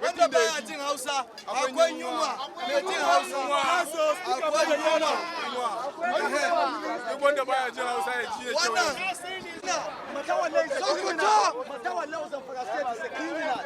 Wanda baya jin Hausa akwai yunwa mai jin Hausa akwai yunwa duk wanda baya jin Hausa ya ji ya ce wannan Matawalla Zamfara State is a criminal.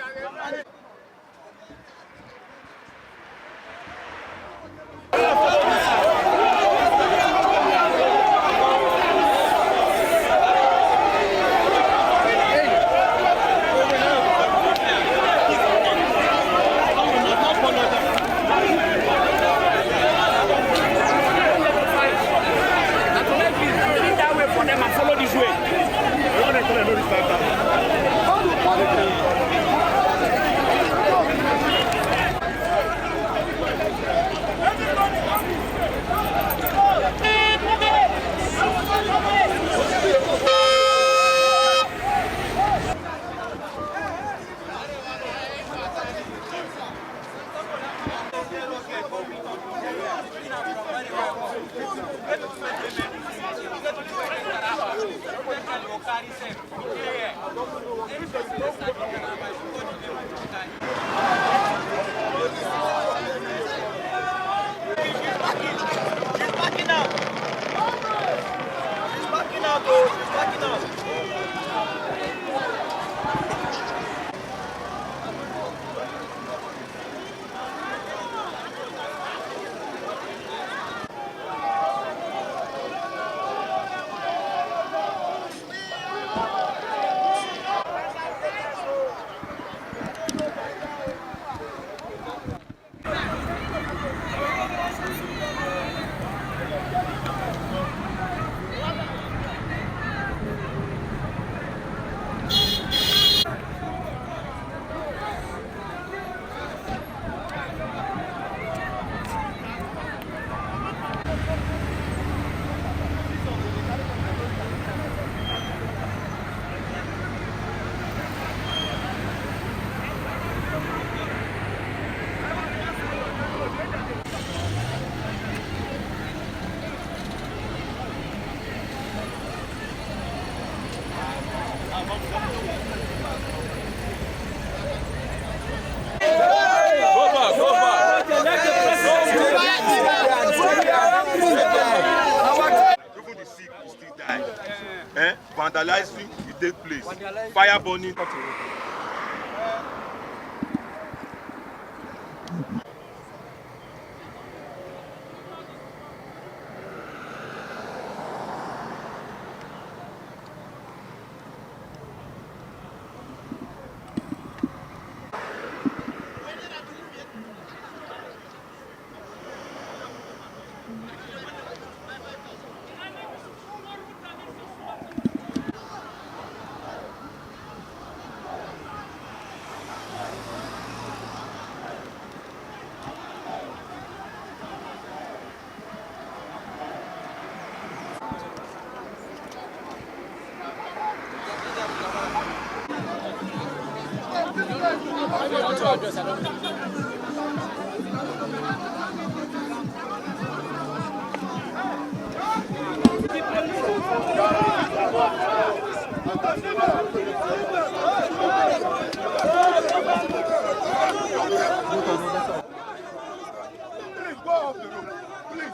Vandalizing the dead place, fire burning.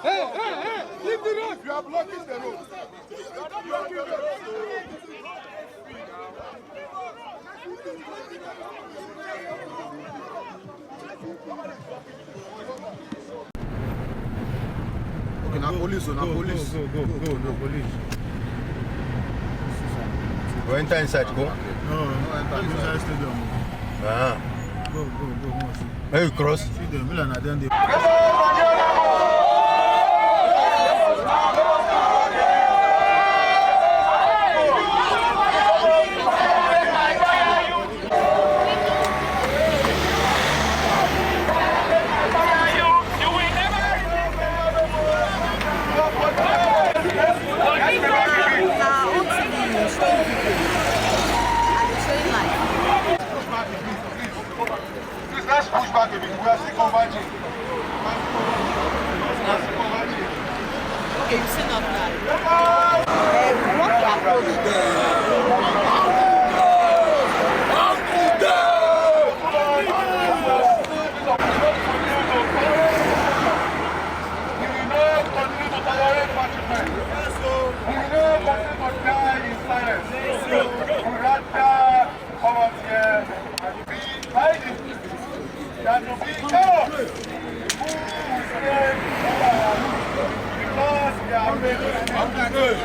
Hey, leave the road. You are blocking the road. You are not blocking the road. Okay, now police, now police. Go, police. Go enter inside, go. No, enter inside stadium. Ah. Go. Where you cross? See them, Milan, and then they... Let's push back a bit. We are still converging. Okay, you sit up now. What the approach there? Good.